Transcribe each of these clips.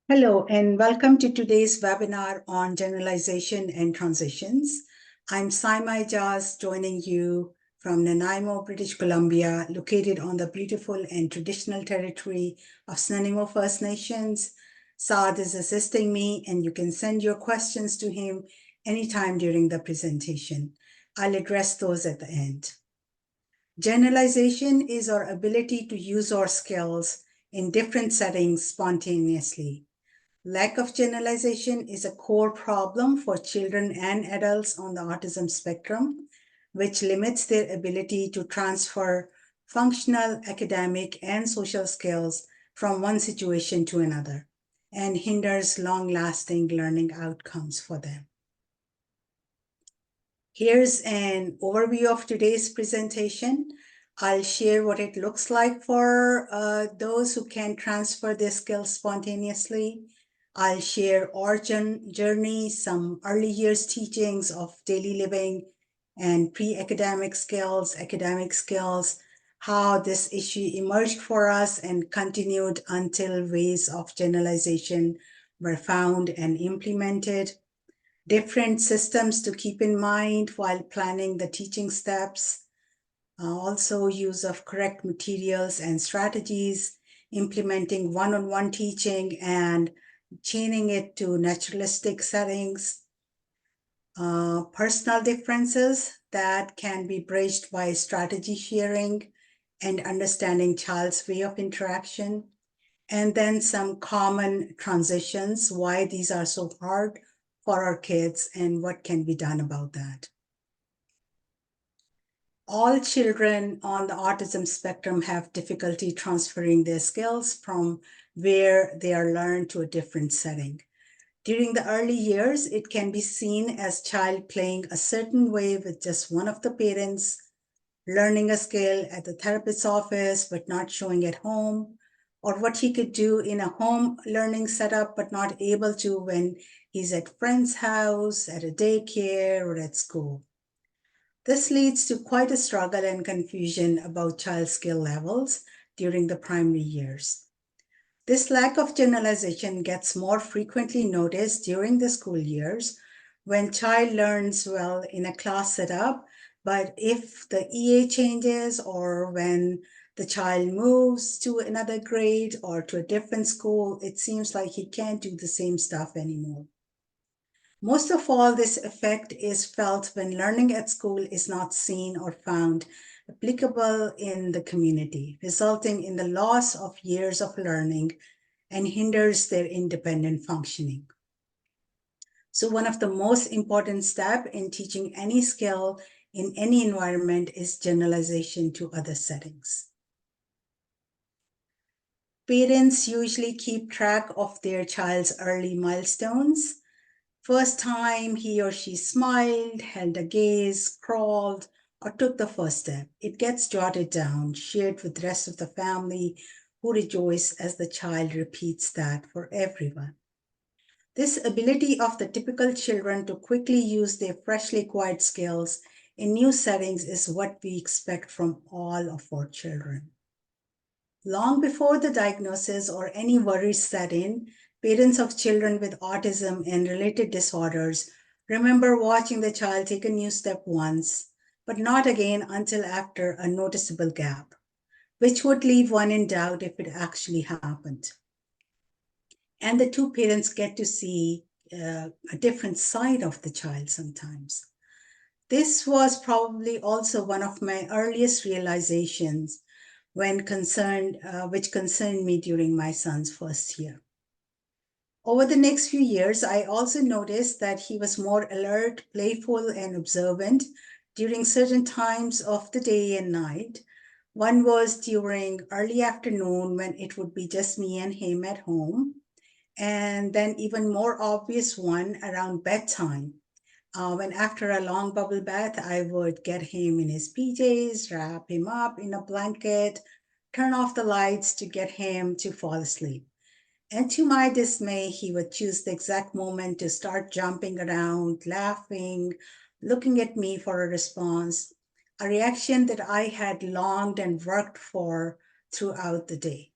Hello, and welcome to today's webinar on generalization and transitions. I'm Saima Ijaz, joining you from Nanaimo, British Columbia, located on the beautiful and traditional territory of Snuneymuxw First Nations. Saad is assisting me, and you can send your questions to him anytime during the presentation. I'll address those at the end. Generalization is our ability to use our skills in different settings spontaneously. Lack of generalization is a core problem for children and adults on the autism spectrum, which limits their ability to transfer functional, academic, and social skills from one situation to another, and hinders long-lasting learning outcomes for them. Here's an overview of today's presentation. I'll share what it looks like for those who can transfer their skills spontaneously. I'll share our journey, some early years teachings of daily living and pre-academic skills, academic skills, how this issue emerged for us and continued until ways of generalization were found and implemented, different systems to keep in mind while planning the teaching steps, also use of correct materials and strategies, implementing one-on-one teaching and chaining it to naturalistic settings, personal differences that can be bridged by strategy sharing and understanding child's way of interaction, and then some common transitions, why these are so hard for our kids and what can be done about that. All children on the autism spectrum have difficulty transferring their skills from where they are learned to a different setting. During the early years, it can be seen as child playing a certain way with just one of the parents, learning a skill at the therapist's office, but not showing at home, or what he could do in a home learning setup, but not able to when he's at friend's house, at a daycare, or at school. This leads to quite a struggle and confusion about child skill levels during the primary years. This lack of generalization gets more frequently noticed during the school years when child learns well in a class setup, but if the EA changes or when the child moves to another grade or to a different school, it seems like he can't do the same stuff anymore. Most of all, this effect is felt when learning at school is not seen or found applicable in the community, resulting in the loss of years of learning and hinders their independent functioning. So one of the most important steps in teaching any skill in any environment is generalization to other settings. Parents usually keep track of their child's early milestones. First time he or she smiled, held a gaze, crawled, or took the first step. It gets jotted down, shared with the rest of the family, who rejoice as the child repeats that for everyone. This ability of the typical children to quickly use their freshly acquired skills in new settings is what we expect from all of our children. Long before the diagnosis or any worries set in, parents of children with autism and related disorders remember watching the child take a new step once, but not again until after a noticeable gap, which would leave one in doubt if it actually happened. And the two parents get to see a different side of the child sometimes. This was probably also one of my earliest realizations which concerned me during my son's first year. Over the next few years, I also noticed that he was more alert, playful, and observant during certain times of the day and night. One was during early afternoon when it would be just me and him at home, and then even more obvious one around bedtime. When after a long bubble bath, I would get him in his PJs, wrap him up in a blanket, turn off the lights to get him to fall asleep. And to my dismay, he would choose the exact moment to start jumping around, laughing, looking at me for a response, a reaction that I had longed and worked for throughout the day.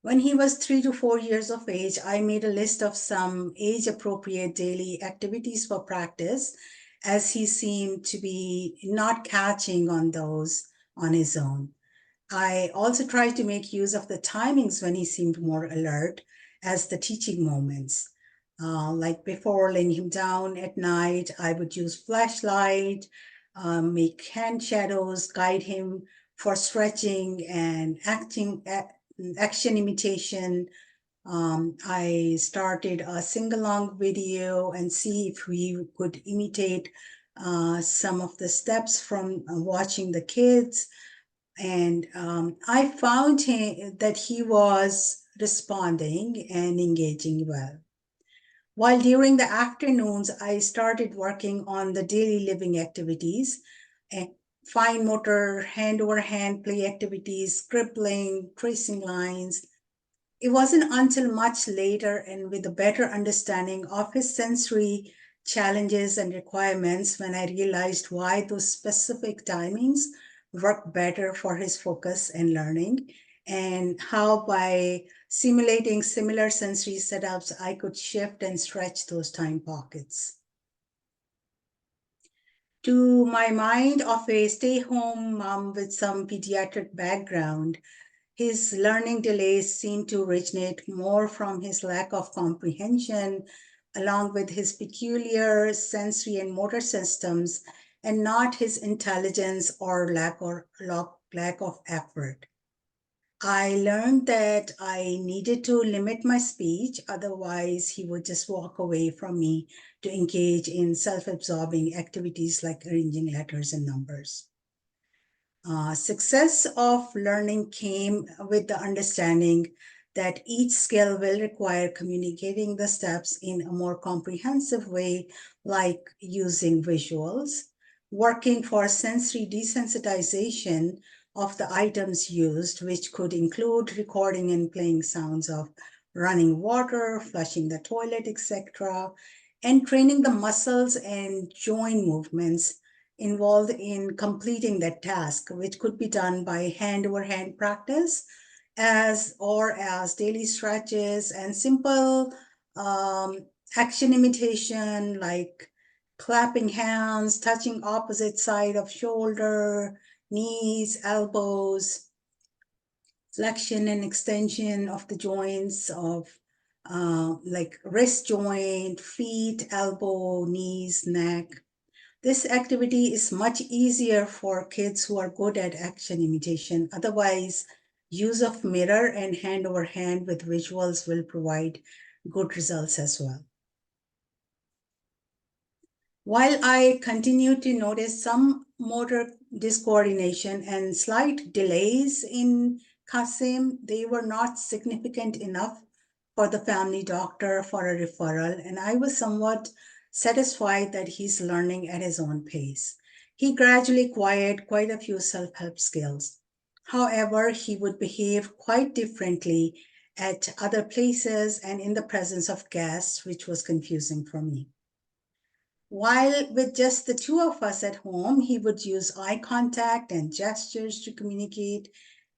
When he was 3 to 4 years of age, I made a list of some age-appropriate daily activities for practice, as he seemed to be not catching on those on his own. I also tried to make use of the timings when he seemed more alert as the teaching moments. Like before laying him down at night, I would use flashlight, make hand shadows, guide him for stretching and action imitation. I started a sing-along video and see if we could imitate some of the steps from watching the kids. And I found that he was responding and engaging well. While during the afternoons, I started working on the daily living activities and fine motor, hand over hand play activities, scribbling, tracing lines. It wasn't until much later and with a better understanding of his sensory challenges and requirements when I realized why those specific timings work better for his focus and learning, and how by simulating similar sensory setups, I could shift and stretch those time pockets. To my mind of a stay-home mom with some pediatric background, his learning delays seem to originate more from his lack of comprehension, along with his peculiar sensory and motor systems, and not his intelligence or lack of effort. I learned that I needed to limit my speech, otherwise, he would just walk away from me to engage in self absorbing activities like arranging letters and numbers. Success of learning came with the understanding that each skill will require communicating the steps in a more comprehensive way, like using visuals, working for sensory desensitization of the items used, which could include recording and playing sounds of running water, flushing the toilet, etc., and training the muscles and joint movements involved in completing that task, which could be done by hand over hand practice as daily stretches and simple um, action imitation like clapping hands, touching opposite side of shoulder, knees, elbows, flexion and extension of the joints of like wrist joint, feet, elbow, knees, neck. This activity is much easier for kids who are good at action imitation. Otherwise, use of mirror and hand over hand with visuals will provide good results as well. While I continue to notice some motor discoordination and slight delays in Kasim, they were not significant enough for the family doctor for a referral, and I was somewhat satisfied that he's learning at his own pace. He gradually acquired quite a few self-help skills. However, he would behave quite differently at other places and in the presence of guests, which was confusing for me. While with just the two of us at home, he would use eye contact and gestures to communicate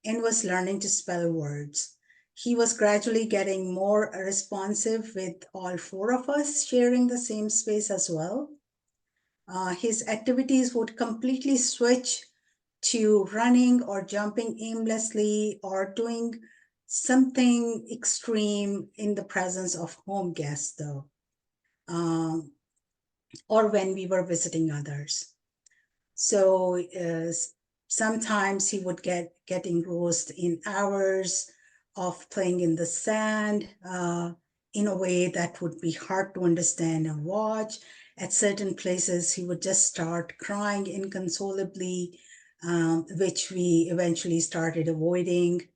and was learning to spell words. He was gradually getting more responsive with all four of us sharing the same space as well. His activities would completely switch to running or jumping aimlessly or doing something extreme in the presence of home guests, though. Or when we were visiting others. So sometimes he would get engrossed in hours of playing in the sand in a way that would be hard to understand and watch. At certain places, he would just start crying inconsolably, which we eventually started avoiding.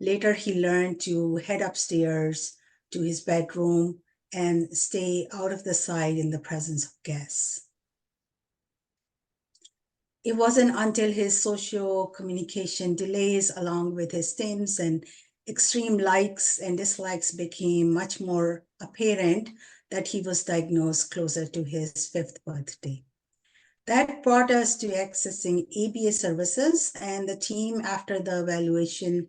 Later, he learned to head upstairs to his bedroom and stay out of the sight in the presence of guests. It wasn't until his social communication delays, along with his stims and extreme likes and dislikes, became much more apparent that he was diagnosed closer to his fifth birthday. That brought us to accessing ABA services, and the team, after the evaluation,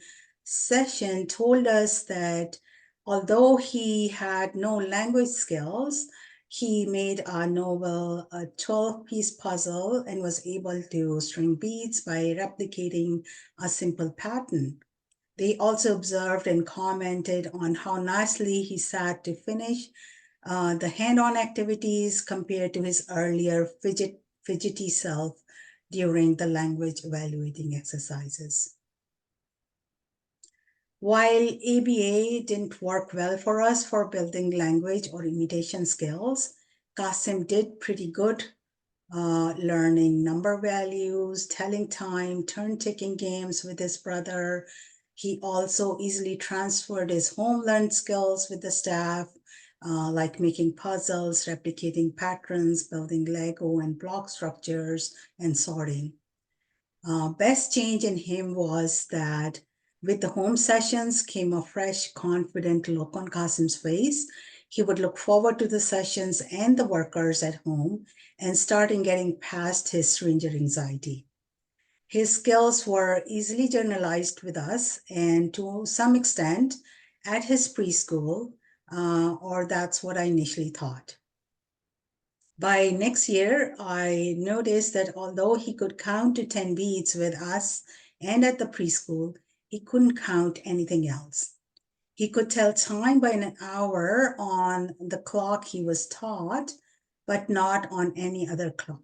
session told us that although he had no language skills, he made a novel, a 12-piece puzzle, and was able to string beads by replicating a simple pattern. They also observed and commented on how nicely he sat to finish the hand-on activities compared to his earlier fidgety self during the language evaluating exercises. While ABA didn't work well for us for building language or imitation skills, Qasim did pretty good learning number values, telling time, turn-taking games with his brother. He also easily transferred his home learned skills with the staff, like making puzzles, replicating patterns, building Lego and block structures, and sorting. Best change in him was that with the home sessions came a fresh, confident look on Qasim's face. He would look forward to the sessions and the workers at home and starting getting past his stranger anxiety. His skills were easily generalized with us and to some extent at his preschool, or that's what I initially thought. By next year, I noticed that although he could count to 10 beads with us and at the preschool, he couldn't count anything else. He could tell time by an hour on the clock he was taught, but not on any other clock.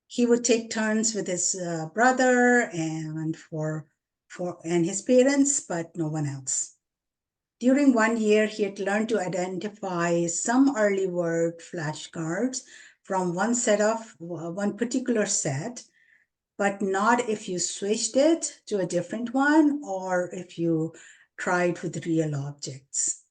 He would take turns with his brother and his parents, but no one else. During 1 year, he had learned to identify some early word flashcards from one particular set, but not if you switched it to a different one or if you tried with real objects.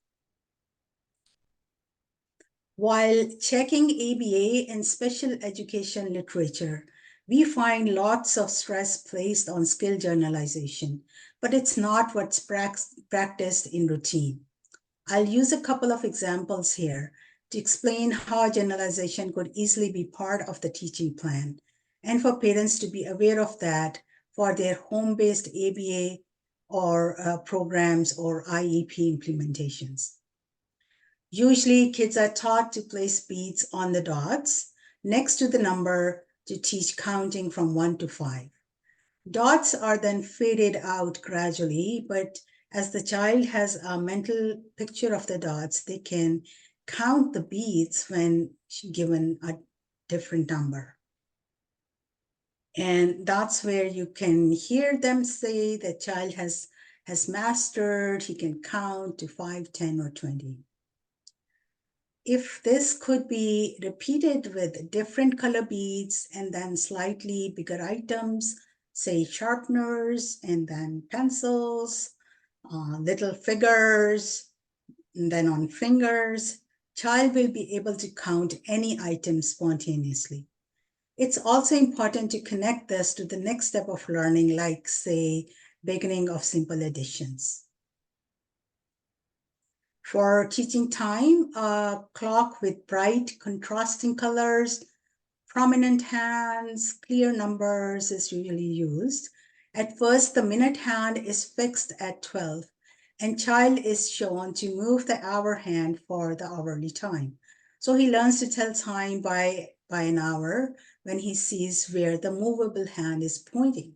While checking ABA and special education literature, we find lots of stress placed on skill generalization, but it's not what's practiced in routine. I'll use a couple of examples here to explain how generalization could easily be part of the teaching plan and for parents to be aware of that for their home-based ABA or programs or IEP implementations. Usually, kids are taught to place beads on the dots next to the number to teach counting from 1 to 5. Dots are then faded out gradually, but as the child has a mental picture of the dots, they can count the beads when given a different number. And that's where you can hear them say the child has mastered, he can count to 5, 10, or 20. If this could be repeated with different color beads and then slightly bigger items, say sharpeners and then pencils, little figures, and then on fingers, child will be able to count any item spontaneously. It's also important to connect this to the next step of learning, like say, beginning of simple additions. For teaching time, a clock with bright contrasting colors, prominent hands, clear numbers is usually used. At first, the minute hand is fixed at 12, and child is shown to move the hour hand for the hourly time. So he learns to tell time by an hour when he sees where the movable hand is pointing.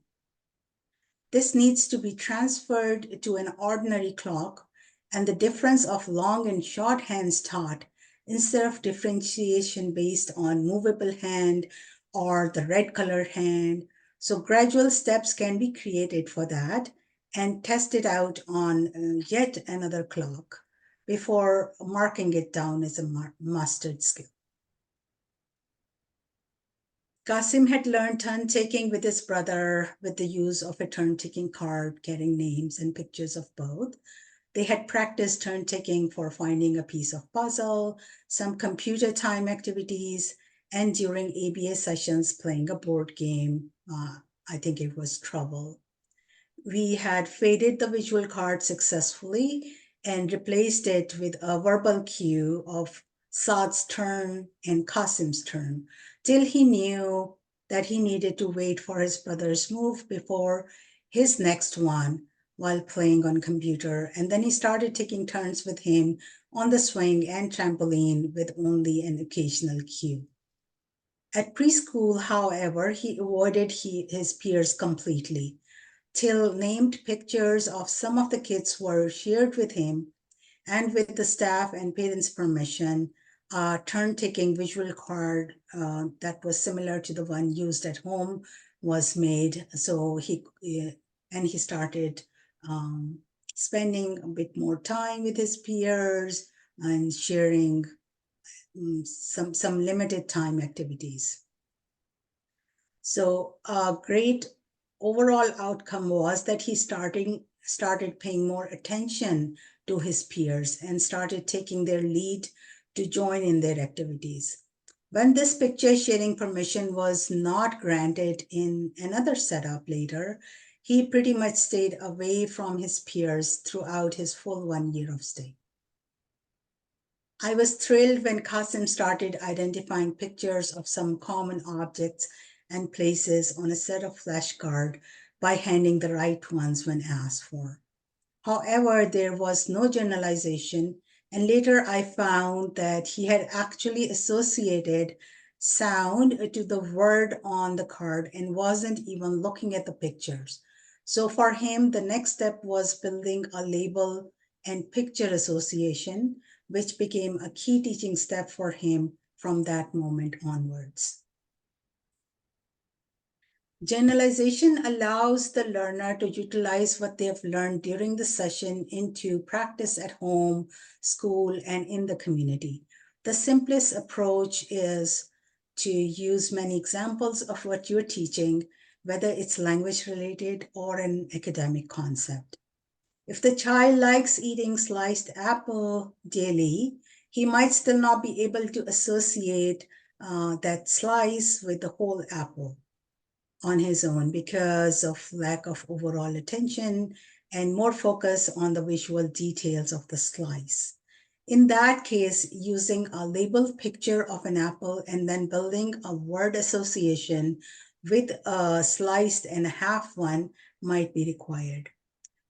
This needs to be transferred to an ordinary clock, and the difference of long and short hands taught instead of differentiation based on movable hand or the red color hand. So gradual steps can be created for that and tested out on yet another clock before marking it down as a mastered skill. Qasim had learned turn-taking with his brother with the use of a turn-taking card carrying names and pictures of both. They had practiced turn-taking for finding a piece of puzzle, some computer time activities, and during ABA sessions playing a board game. I think it was Trouble. We had faded the visual card successfully and replaced it with a verbal cue of Saad's turn and Qasim's turn, till he knew that he needed to wait for his brother's move before his next one while playing on computer, and then he started taking turns with him on the swing and trampoline with only an occasional cue. At preschool, however, he avoided his peers completely, till named pictures of some of the kids were shared with him, and with the staff and parents' permission, a turn-taking visual card that was similar to the one used at home was made. So he started spending a bit more time with his peers and sharing some limited time activities. So a great overall outcome was that he started paying more attention to his peers and started taking their lead to join in their activities. When this picture sharing permission was not granted in another setup later, he pretty much stayed away from his peers throughout his full 1 year of stay. I was thrilled when Qasim started identifying pictures of some common objects and places on a set of flashcards by handing the right ones when asked for. However, there was no generalization, and later I found that he had actually associated sound to the word on the card and wasn't even looking at the pictures. So for him, the next step was building a label and picture association, which became a key teaching step for him from that moment onwards. Generalization allows the learner to utilize what they have learned during the session into practice at home, school, and in the community. The simplest approach is to use many examples of what you're teaching, whether it's language related or an academic concept. If the child likes eating sliced apple daily, he might still not be able to associate that slice with the whole apple on his own because of lack of overall attention and more focus on the visual details of the slice. In that case, using a labeled picture of an apple and then building a word association with a sliced and a half one might be required.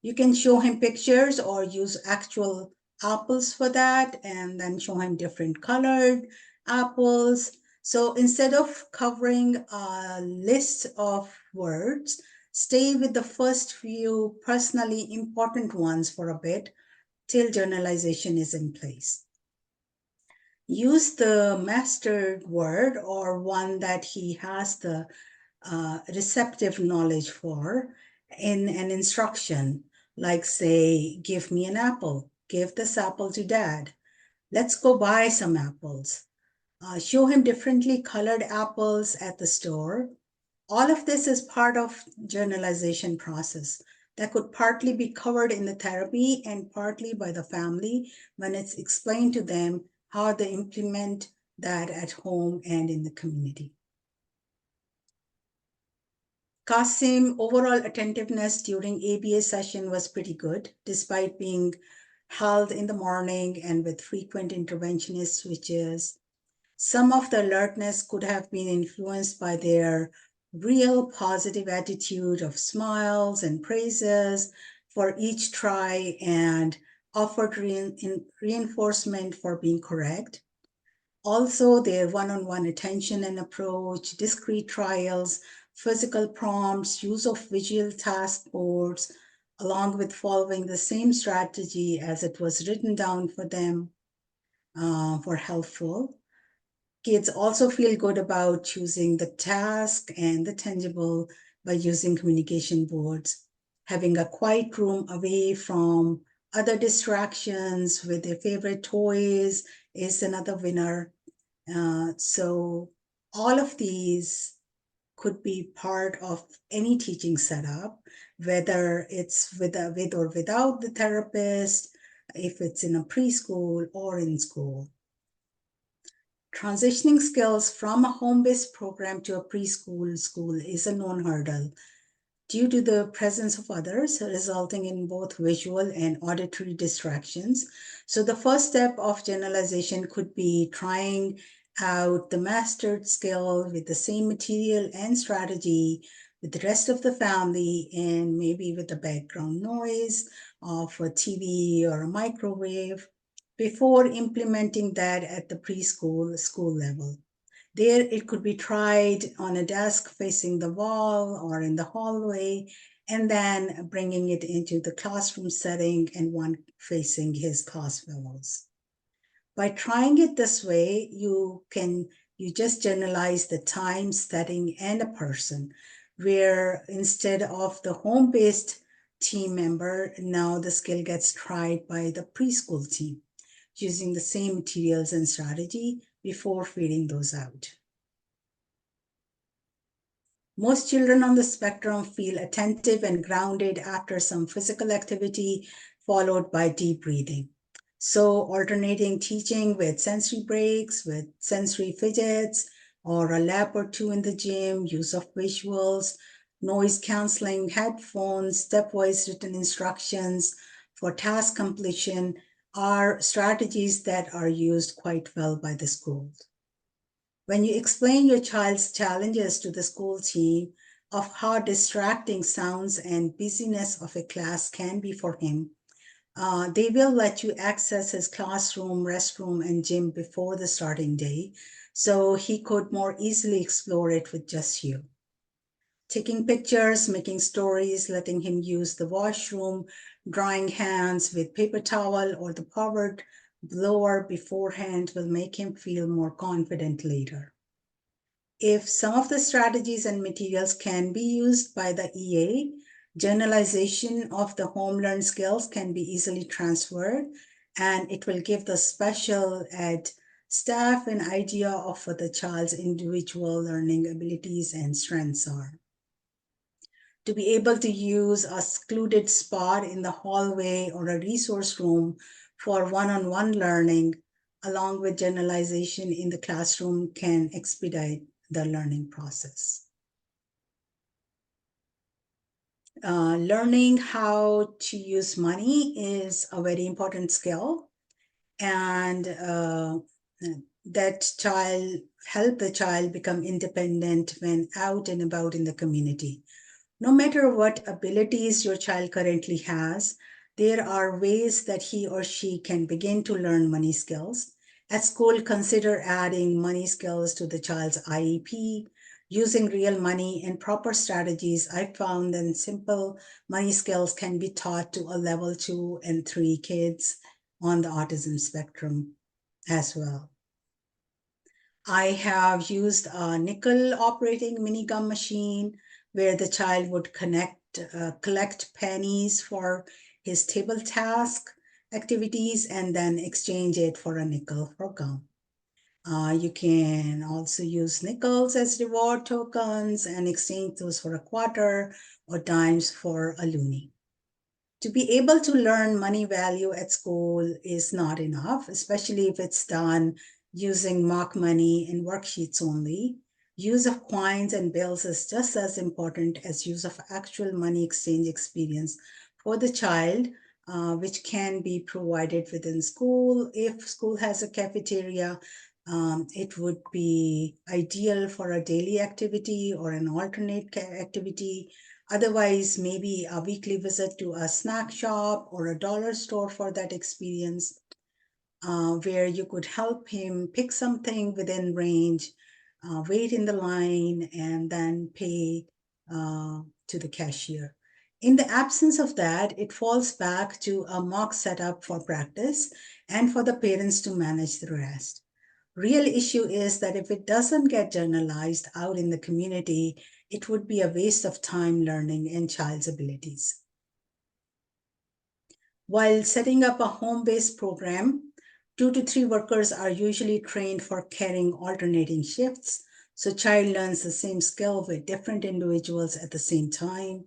You can show him pictures or use actual apples for that and then show him different colored apples. So instead of covering a list of words, stay with the first few personally important ones for a bit till generalization is in place. Use the mastered word or one that he has the receptive knowledge for in an instruction, like say, give me an apple, give this apple to dad, let's go buy some apples. Show him differently colored apples at the store. All of this is part of generalization process that could partly be covered in the therapy and partly by the family when it's explained to them how they implement that at home and in the community. Qasim overall attentiveness during ABA session was pretty good, despite being held in the morning and with frequent interventionist switches. Some of the alertness could have been influenced by their real positive attitude of smiles and praises for each try and offered reinforcement for being correct. Also, their one-on-one attention and approach, discrete trials, physical prompts, use of visual task boards, along with following the same strategy as it was written down for them, were helpful. Kids also feel good about choosing the task and the tangible by using communication boards. Having a quiet room away from other distractions with their favorite toys is another winner. So all of these could be part of any teaching setup, whether it's with or without the therapist, if it's in a preschool or in school. Transitioning skills from a home-based program to a preschool school is a known hurdle due to the presence of others, resulting in both visual and auditory distractions. So the first step of generalization could be trying out the mastered skill with the same material and strategy with the rest of the family and maybe with the background noise of a TV or a microwave before implementing that at the preschool school level. There, it could be tried on a desk facing the wall or in the hallway, and then bringing it into the classroom setting and one facing his class fellows. By trying it this way, you just generalize the time, setting, and a person, where instead of the home-based team member, now the skill gets tried by the preschool team, using the same materials and strategy before feeding those out. Most children on the spectrum feel attentive and grounded after some physical activity, followed by deep breathing. So, alternating teaching with sensory breaks, with sensory fidgets, or a lap or two in the gym, use of visuals, noise canceling headphones, stepwise written instructions for task completion are strategies that are used quite well by the schools. When you explain your child's challenges to the school team of how distracting sounds and busyness of a class can be for him, they will let you access his classroom, restroom, and gym before the starting day so he could more easily explore it with just you. Taking pictures, making stories, letting him use the washroom, drying hands with paper towel or the powered blower beforehand will make him feel more confident later. If some of the strategies and materials can be used by the EA, generalization of the home learned skills can be easily transferred, and it will give the special ed staff an idea of what the child's individual learning abilities and strengths are. To be able to use a secluded spot in the hallway or a resource room for one-on-one learning, along with generalization in the classroom, can expedite the learning process. Learning how to use money is a very important skill, and that child help the child become independent when out and about in the community. No matter what abilities your child currently has, there are ways that he or she can begin to learn money skills. At school, consider adding money skills to the child's IEP. Using real money and proper strategies, I found that simple money skills can be taught to a level 2 and 3 kids on the autism spectrum as well. I have used a nickel operating mini gum machine where the child would collect pennies for his table task activities and then exchange it for a nickel for gum. You can also use nickels as reward tokens and exchange those for a quarter or dimes for a loonie. To be able to learn money value at school is not enough, especially if it's done using mock money and worksheets only. Use of coins and bills is just as important as use of actual money exchange experience for the child, which can be provided within school. If school has a cafeteria, it would be ideal for a daily activity or an alternate activity. Otherwise, maybe a weekly visit to a snack shop or a dollar store for that experience, where you could help him pick something within range, wait in the line, and then pay to the cashier. In the absence of that, it falls back to a mock setup for practice and for the parents to manage the rest. Real issue is that if it doesn't get generalized out in the community, it would be a waste of time learning and child's abilities. While setting up a home-based program, 2 to 3 workers are usually trained for carrying alternating shifts, so child learns the same skill with different individuals at the same time.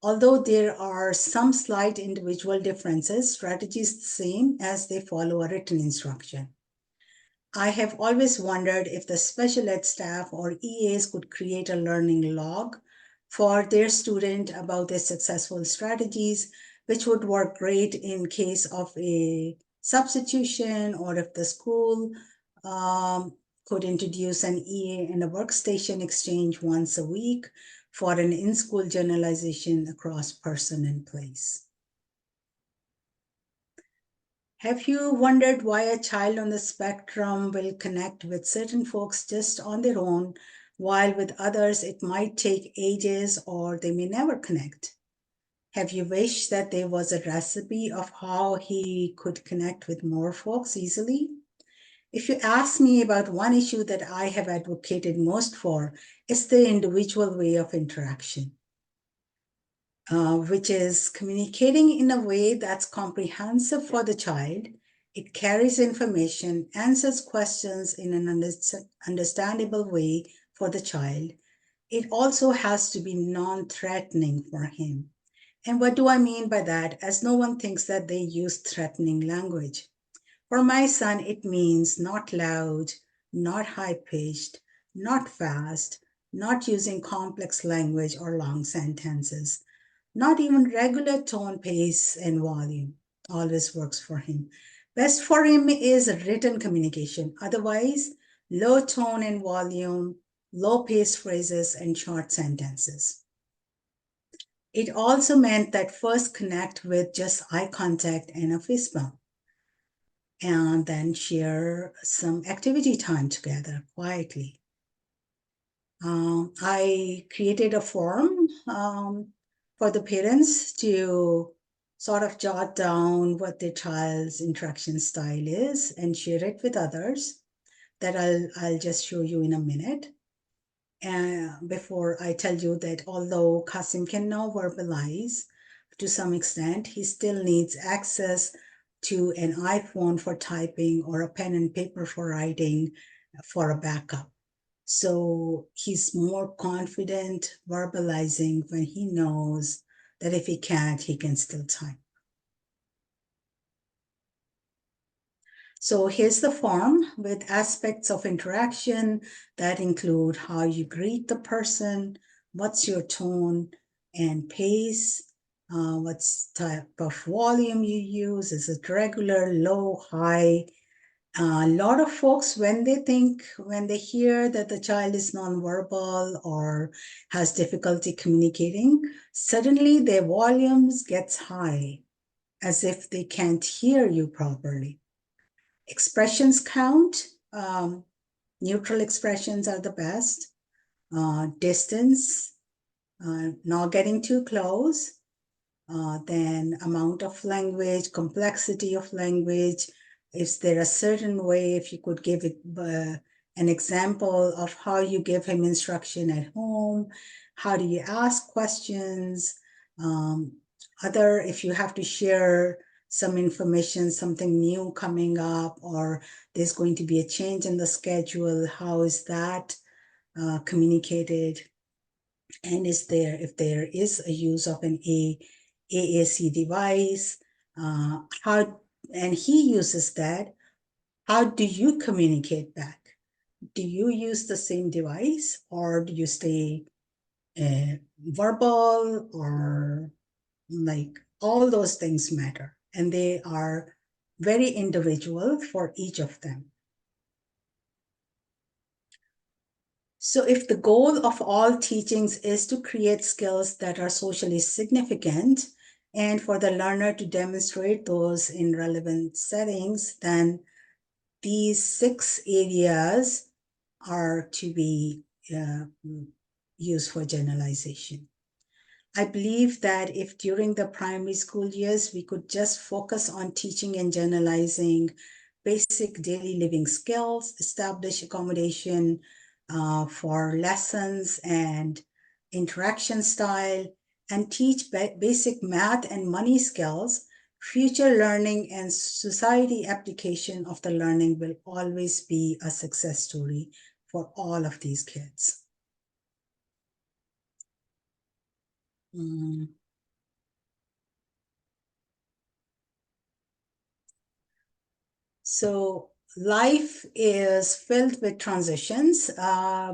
Although there are some slight individual differences, strategy is the same as they follow a written instruction. I have always wondered if the special ed staff or EAs could create a learning log for their student about their successful strategies, which would work great in case of a substitution, or if the school could introduce an EA and a workstation exchange once a week for an in-school generalization across person and place. Have you wondered why a child on the spectrum will connect with certain folks just on their own, while with others it might take ages or they may never connect? Have you wished that there was a recipe of how he could connect with more folks easily? If you ask me about one issue that I have advocated most for, it's the individual way of interaction. Which is communicating in a way that's comprehensive for the child. It carries information, answers questions in an understandable way for the child. It also has to be non-threatening for him. And what do I mean by that? As no one thinks that they use threatening language. For my son, it means not loud, not high-pitched, not fast, not using complex language or long sentences. Not even regular tone, pace, and volume always works for him. Best for him is written communication. Otherwise, low tone and volume, low pace phrases, and short sentences. It also meant that first connect with just eye contact and a fist bump, and then share some activity time together quietly. I created a form for the parents to sort of jot down what their child's interaction style is and share it with others. That I'll just show you in a minute. And before I tell you that although Kasim can now verbalize to some extent, he still needs access to an iPhone for typing or a pen and paper for writing for a backup. So he's more confident verbalizing when he knows that if he can't, he can still type. So here's the form with aspects of interaction that include how you greet the person, what's your tone and pace, what's type of volume you use, is it regular, low, high. A lot of folks, when they hear that the child is nonverbal or has difficulty communicating, suddenly their volumes gets high, as if they can't hear you properly. Expressions count. Neutral expressions are the best. Distance, not getting too close. Then amount of language, complexity of language. Is there a certain way, if you could give it an example of how you give him instruction at home? How do you ask questions? If you have to share some information, something new coming up, or there's going to be a change in the schedule, how is that communicated? And if there is a use of an AAC device, and he uses that, how do you communicate back? Do you use the same device, or do you stay verbal, or like all those things matter, and they are very individual for each of them. So if the goal of all teachings is to create skills that are socially significant and for the learner to demonstrate those in relevant settings, then these 6 areas are to be used for generalization. I believe that if during the primary school years, we could just focus on teaching and generalizing basic daily living skills, establish accommodation for lessons and interaction style, and teach basic math and money skills, future learning and society application of the learning will always be a success story for all of these kids. So life is filled with transitions,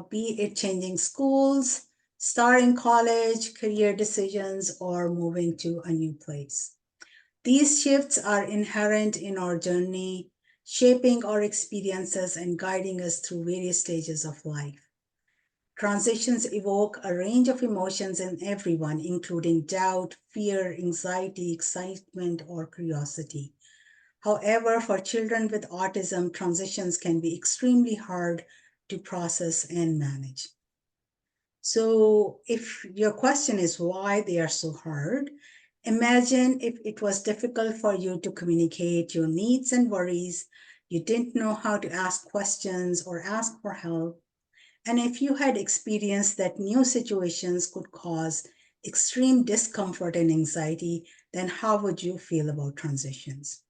be it changing schools, starting college, career decisions, or moving to a new place. These shifts are inherent in our journey, shaping our experiences and guiding us through various stages of life. Transitions evoke a range of emotions in everyone, including doubt, fear, anxiety, excitement, or curiosity. However, for children with autism, transitions can be extremely hard to process and manage. So, if your question is why they are so hard, imagine if it was difficult for you to communicate your needs and worries, you didn't know how to ask questions or ask for help, and if you had experienced that new situations could cause extreme discomfort and anxiety, then how would you feel about transitions?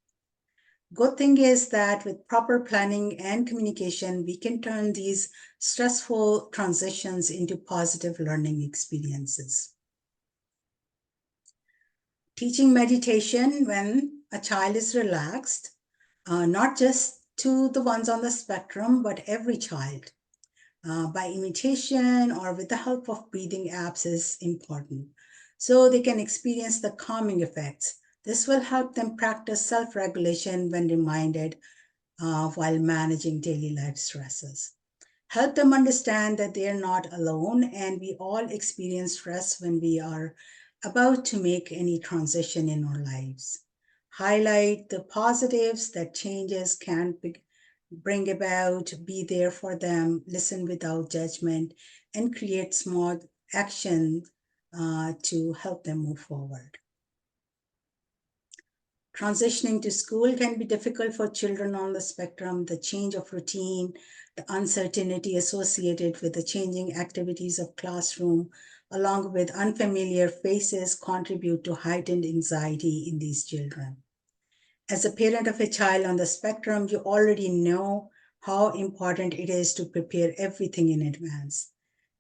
Good thing is that with proper planning and communication, we can turn these stressful transitions into positive learning experiences. Teaching meditation when a child is relaxed, not just to the ones on the spectrum, but every child, by imitation or with the help of breathing apps is important. So they can experience the calming effects. This will help them practice self-regulation when reminded while managing daily life stresses. Help them understand that they are not alone and we all experience stress when we are about to make any transition in our lives. Highlight the positives that changes can bring about, be there for them, listen without judgment, and create small action to help them move forward. Transitioning to school can be difficult for children on the spectrum. The change of routine, the uncertainty associated with the changing activities of classroom, along with unfamiliar faces, contribute to heightened anxiety in these children. As a parent of a child on the spectrum, you already know how important it is to prepare everything in advance.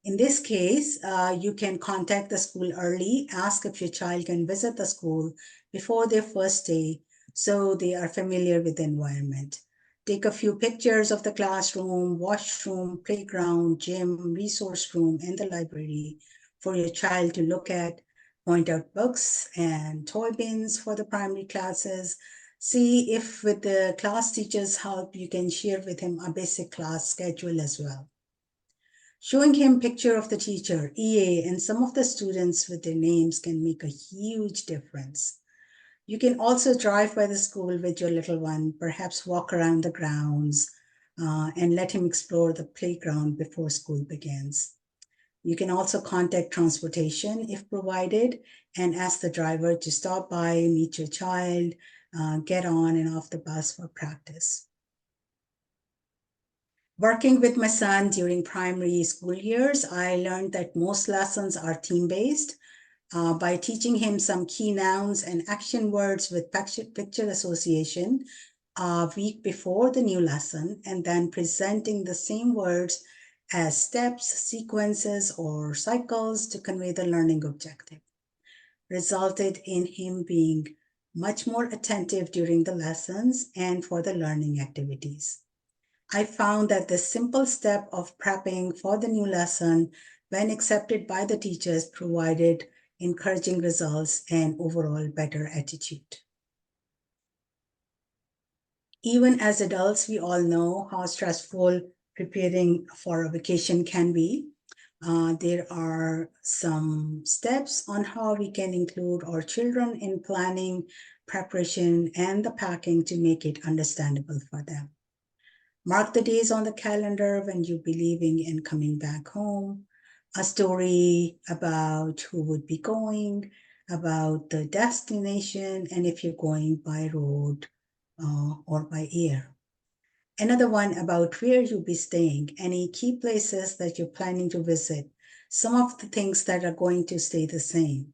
In this case, you can contact the school early, ask if your child can visit the school before their first day so they are familiar with the environment. Take a few pictures of the classroom, washroom, playground, gym, resource room, and the library for your child to look at. Point out books and toy bins for the primary classes. See if with the class teacher's help, you can share with him a basic class schedule as well. Showing him picture of the teacher, EA, and some of the students with their names can make a huge difference. You can also drive by the school with your little one, perhaps walk around the grounds and let him explore the playground before school begins. You can also contact transportation if provided and ask the driver to stop by, meet your child, get on and off the bus for practice. Working with my son during primary school years, I learned that most lessons are theme-based. By teaching him some key nouns and action words with picture association a week before the new lesson, and then presenting the same words as steps, sequences, or cycles to convey the learning objective, resulted in him being much more attentive during the lessons and for the learning activities. I found that the simple step of prepping for the new lesson, when accepted by the teachers, provided encouraging results and overall better attitude. Even as adults, we all know how stressful preparing for a vacation can be. There are some steps on how we can include our children in planning, preparation, and the packing to make it understandable for them. Mark the days on the calendar when you'll be leaving and coming back home. A story about who would be going, about the destination, and if you're going by road or by air. Another one about where you'll be staying, any key places that you're planning to visit, some of the things that are going to stay the same.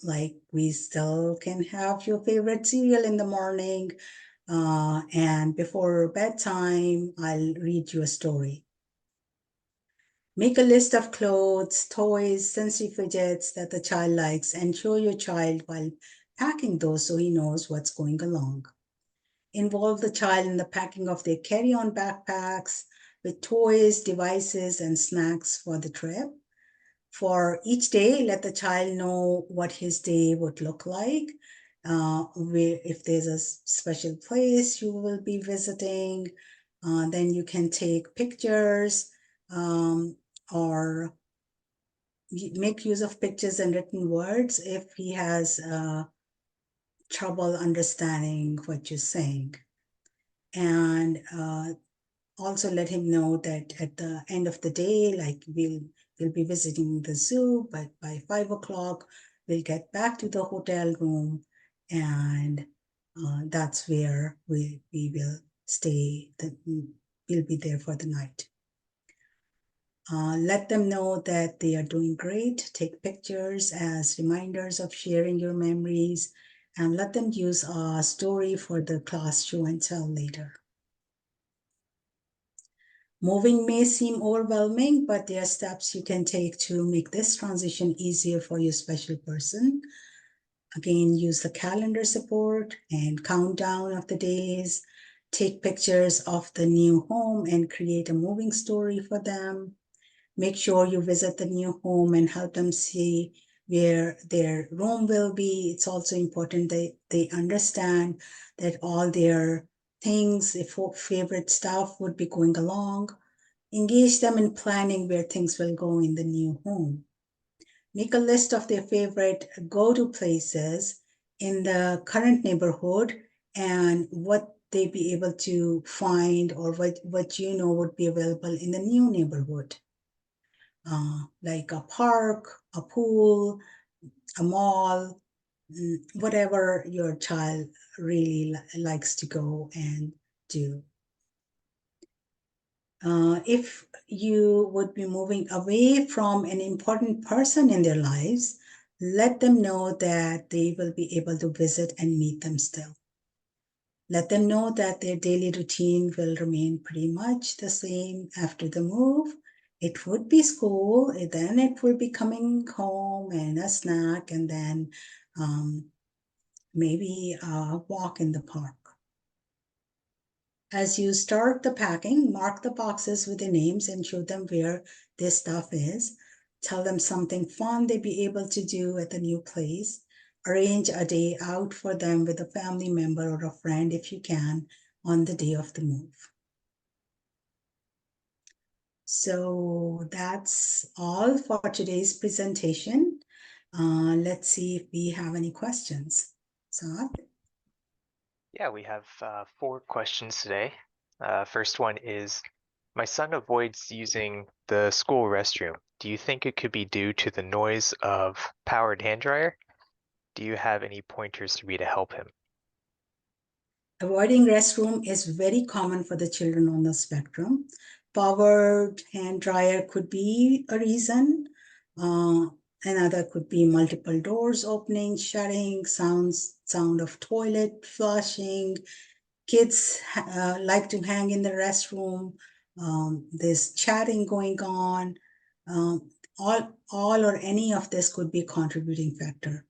Like we still can have your favorite cereal in the morning, and before bedtime, I'll read you a story. Make a list of clothes, toys, sensory fidgets that the child likes and show your child while packing those so he knows what's going along. Involve the child in the packing of their carry-on backpacks with toys, devices, and snacks for the trip. For each day, let the child know what his day would look like. If there's a special place you will be visiting, then you can take pictures or make use of pictures and written words if he has trouble understanding what you're saying. And also let him know that at the end of the day, like we'll be visiting the zoo, but by 5 o'clock, we'll get back to the hotel room, and that's where we will stay. We'll be there for the night. Let them know that they are doing great. Take pictures as reminders of sharing your memories, and let them use a story for the class show and tell later. Moving may seem overwhelming, but there are steps you can take to make this transition easier for your special person. Again, use the calendar support and countdown of the days. Take pictures of the new home and create a moving story for them. Make sure you visit the new home and help them see where their room will be. It's also important that they understand that all their things, if favorite stuff would be going along. Engage them in planning where things will go in the new home. Make a list of their favorite go-to places in the current neighborhood and what they be able to find, or what you know would be available in the new neighborhood. Like a park, a pool, a mall, whatever your child really likes to go and do. If you would be moving away from an important person in their lives, let them know that they will be able to visit and meet them still. Let them know that their daily routine will remain pretty much the same after the move. It would be school, then it will be coming home and a snack, and then maybe a walk in the park. As you start the packing, mark the boxes with their names and show them where their stuff is. Tell them something fun they'd be able to do at the new place. Arrange a day out for them with a family member or a friend if you can on the day of the move. So that's all for today's presentation. Let's see if we have any questions. Saad? Yeah, we have 4 questions today. First one is, my son avoids using the school restroom. Do you think it could be due to the noise of powered hand dryer? Do you have any pointers for me to help him? Avoiding restroom is very common for the children on the spectrum. Powered hand dryer could be a reason. Another could be multiple doors opening, shutting, sound of toilet flushing. Kids like to hang in the restroom. There's chatting going on. All or any of this could be a contributing factor.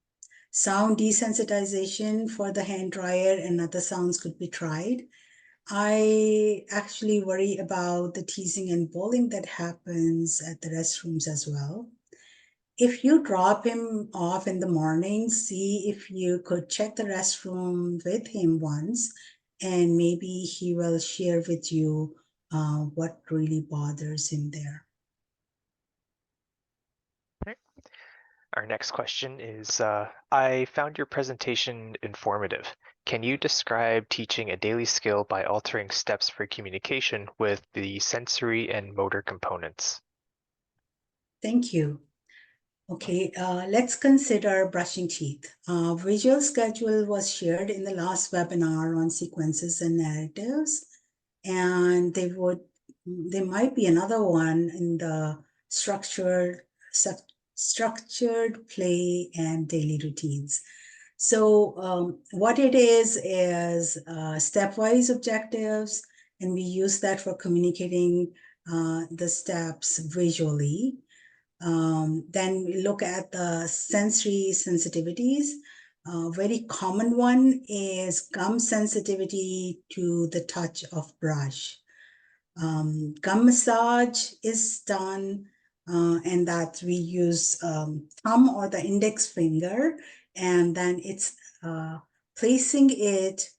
Sound desensitization for the hand dryer and other sounds could be tried. I actually worry about the teasing and bullying that happens at the restrooms as well. If you drop him off in the morning, see if you could check the restroom with him once, and maybe he will share with you what really bothers him there. Okay. Our next question is, I found your presentation informative. Can you describe teaching a daily skill by altering steps for communication with the sensory and motor components? Thank you. Okay, let's consider brushing teeth. Visual schedule was shared in the last webinar on sequences and narratives, and there might be another one in the structured play and daily routines. So what it is stepwise objectives, and we use that for communicating the steps visually. Then we look at the sensory sensitivities. A very common one is gum sensitivity to the touch of brush. Gum massage is done, and that we use thumb or the index finger, and then it's placing it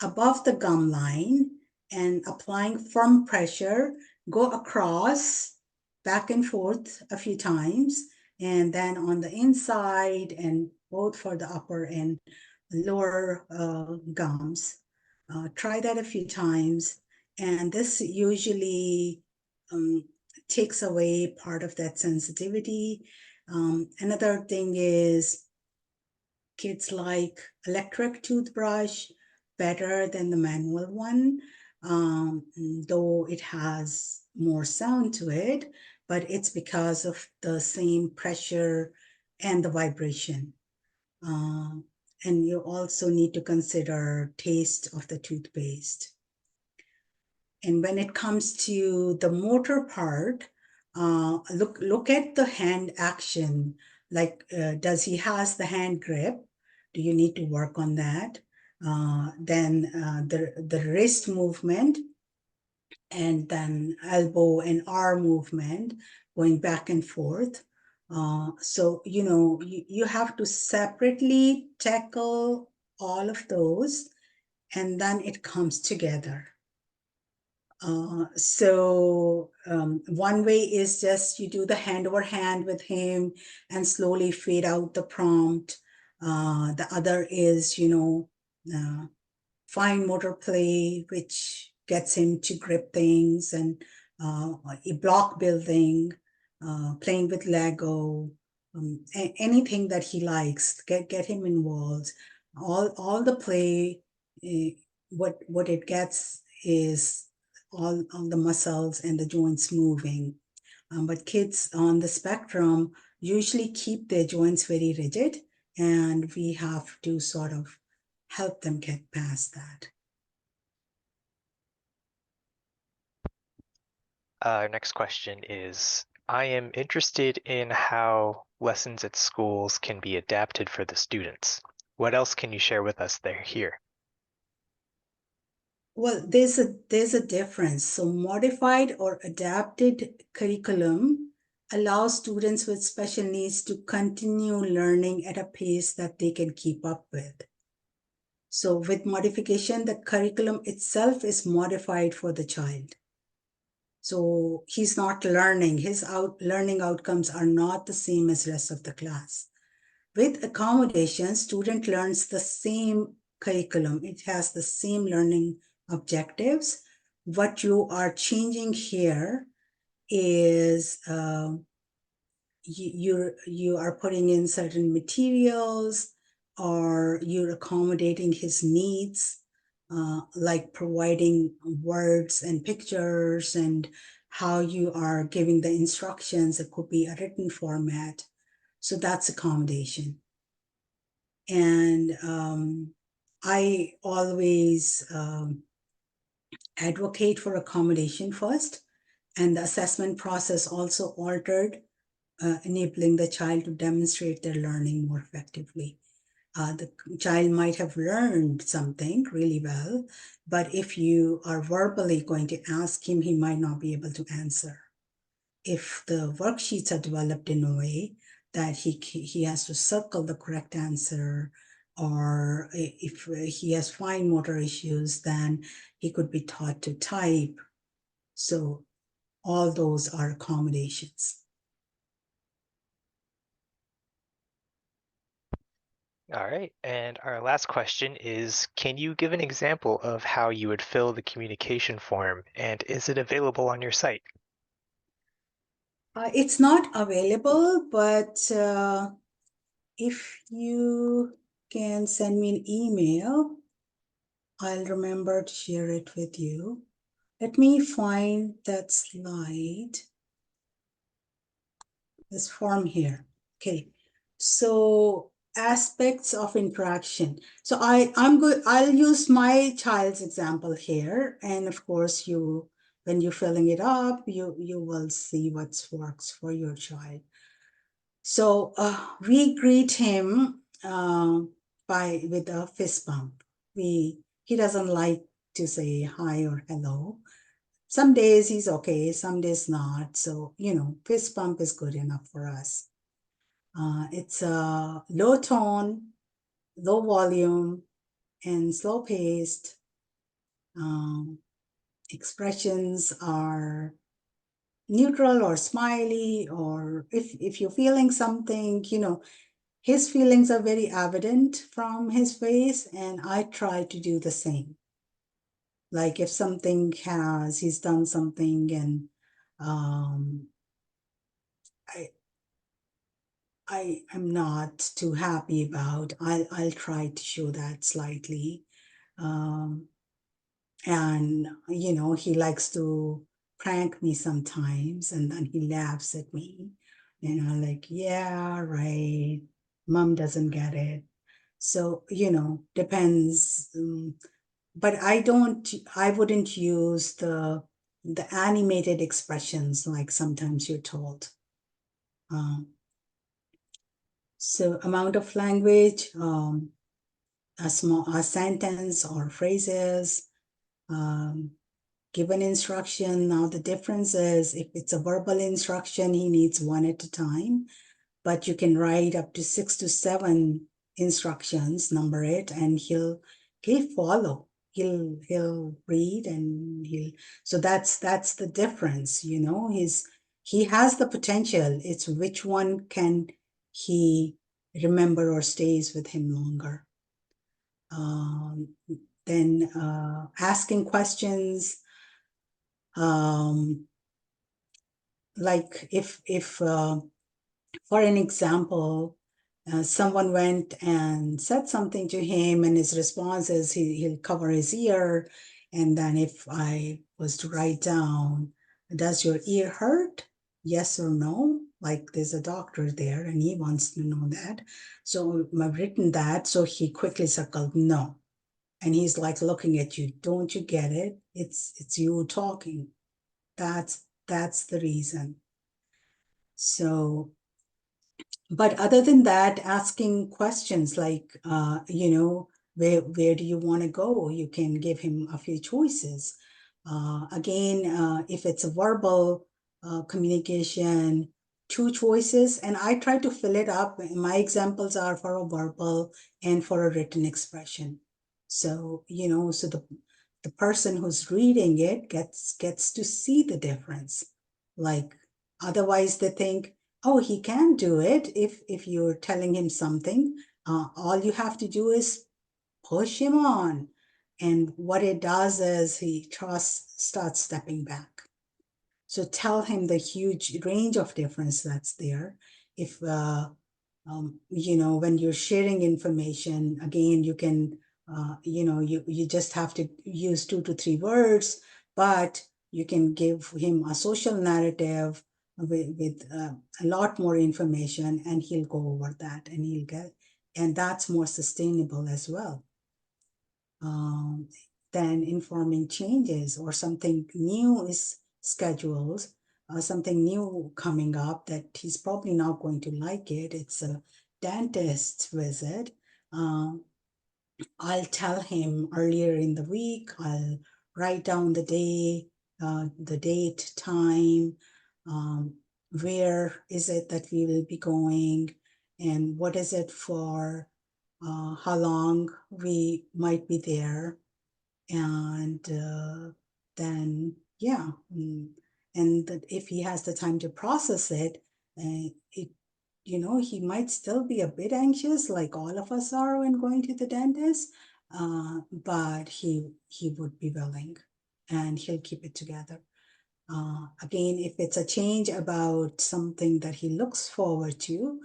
above the gum line and applying firm pressure, go across back and forth a few times, and then on the inside, and both for the upper and lower gums. Try that a few times, and this usually takes away part of that sensitivity. Another thing is kids like electric toothbrush better than the manual one, though it has more sound to it, but it's because of the same pressure and the vibration. Uh, and you also need to consider taste of the toothpaste. And when it comes to the motor part, look at the hand action. Like, does he has the hand grip? Do you need to work on that? Then the wrist movement, and then elbow and arm movement going back and forth. So, you have to separately tackle all of those, and then it comes together. One way is just you do the hand over hand with him and slowly fade out the prompt. The other is, fine motor play, which gets him to grip things, and block building, playing with Lego, anything that he likes. Get him involved. All the play, what it gets is all the muscles and the joints moving. But kids on the spectrum usually keep their joints very rigid, and we have to sort of help them get past that. Next question is, I am interested in how lessons at schools can be adapted for the students. What else can you share with us there here? Well, there's a difference. So modified or adapted curriculum allows students with special needs to continue learning at a pace that they can keep up with. So with modification, the curriculum itself is modified for the child. So he's not learning, his learning outcomes are not the same as rest of the class. With accommodation, student learns the same curriculum. It has the same learning objectives. What you are changing here is you are putting in certain materials, or you're accommodating his needs, like providing words and pictures, and how you are giving the instructions. It could be a written format. So that's accommodation. And I always advocate for accommodation first, and the assessment process also altered, enabling the child to demonstrate their learning more effectively. The child might have learned something really well, but if you are verbally going to ask him, he might not be able to answer. If the worksheets are developed in a way that he has to circle the correct answer, or if he has fine motor issues, then he could be taught to type. So all those are accommodations. All right, and our last question is, can you give an example of how you would fill the communication form, and is it available on your site? It's not available, but if you can send me an email, I'll remember to share it with you. Let me find that slide, this form here. Okay, so aspects of interaction. So I'll use my child's example here, and of course when you're filling it up, you will see what works for your child. So we greet him with a fist bump. He doesn't like to say hi or hello. Some days he's okay, some days not. So, fist bump is good enough for us. It's a low tone, low volume, and slow paced. Expressions are neutral or smiley, or if you're feeling something, his feelings are very evident from his face, and I try to do the same. Like if he's done something and um, I I am not too happy about, I'll try to show that slightly. Um, and he likes to prank me sometimes, and then he laughs at me, like, yeah, right, mom doesn't get it. So depends. But I wouldn't use the animated expressions like sometimes you're told. um, so amount of language, a sentence or phrases, um, given instruction. Now the difference is if it's a verbal instruction, he needs one at a time, but you can write up to 6 to 7 instructions, number it, and he'll follow. He'll read, and so that's the difference. He has the potential. It's which one can he remember or stays with him longer. Um, then asking questions, um, like if for an example, someone went and said something to him, and his response is he'll cover his ear. And then if I was to write down, does your ear hurt? Yes or no? Like there's a doctor there and he wants to know that. So I've written that. So he quickly circled no. And he's like looking at you. Don't you get it? It's you talking. That's the reason. So, but other than that, asking questions like, where do you want to go? You can give him a few choices. Again, if it's a verbal communication, 2 choices, and I try to fill it up. My examples are for a verbal and for a written expression. So, so the person who's reading it gets to see the difference. Like otherwise they think, oh, he can do it. If you're telling him something, all you have to do is push him on. And what it does is he starts stepping back. So tell him the huge range of difference that's there. If when you're sharing information, again, you can you just have to use 2 to 3 words, but you can give him a social narrative with a lot more information, and he'll go over that, and and that's more sustainable as well. um, then informing changes or something new is scheduled, something new coming up that he's probably not going to like it. It's a dentist visit. Um, I'll tell him earlier in the week. I'll write down the day, the date, time, um, where is it that we will be going, and what is it for, how long we might be there, and then yeah, and that if he has the time to process it, it he might still be a bit anxious, like all of us are when going to the dentist, but he would be willing, and he'll keep it together. Again, if it's a change about something that he looks forward to,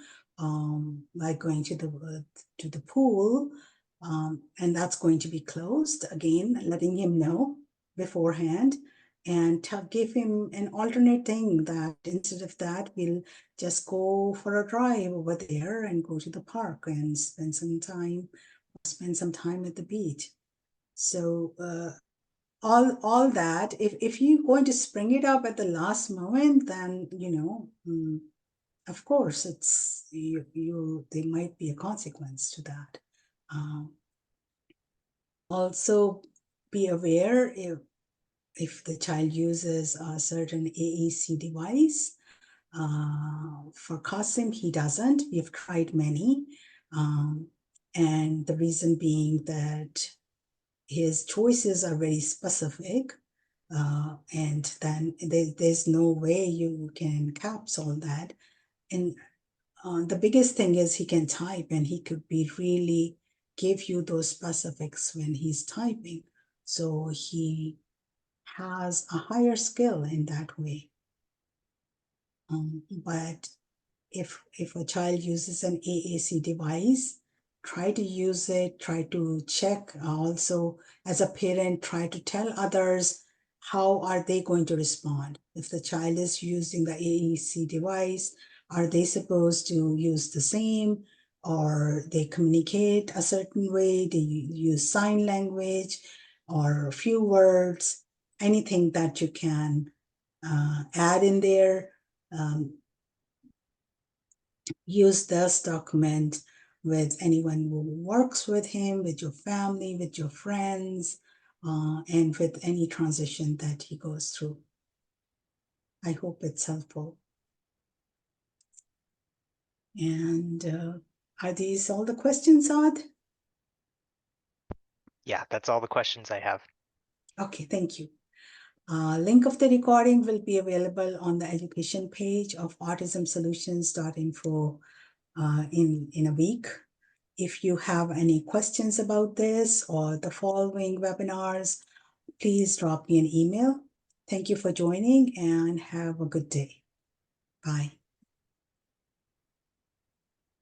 like going to the pool, and that's going to be closed, again, letting him know beforehand, and give him an alternate thing that instead of that, we'll just go for a drive over there and go to the park and spend some time at the beach. So all that, if you're going to spring it up at the last moment, then of course it's there might be a consequence to that. um, Also be aware if the child uses a certain AEC device. For Qasim, he doesn't. We've tried many, and the reason being that his choices are very specific. And then there's no way you can capsule that. And the biggest thing is he can type, and he could be really give you those specifics when he's typing. So he has a higher skill in that way. But if a child uses an AAC device, try to use it, try to check also as a parent, try to tell others how are they going to respond. If the child is using the AAC device, are they supposed to use the same, or they communicate a certain way, they use sign language or a few words, anything that you can add in there. Use this document with anyone who works with him, with your family, with your friends, and with any transition that he goes through. I hope it's helpful. And are these all the questions, Odd? Yeah, that's all the questions I have. Okay, thank you. Link of the recording will be available on the education page of autismsolutions.info in a week. If you have any questions about this or the following webinars, please drop me an email. Thank you for joining and have a good day. Bye.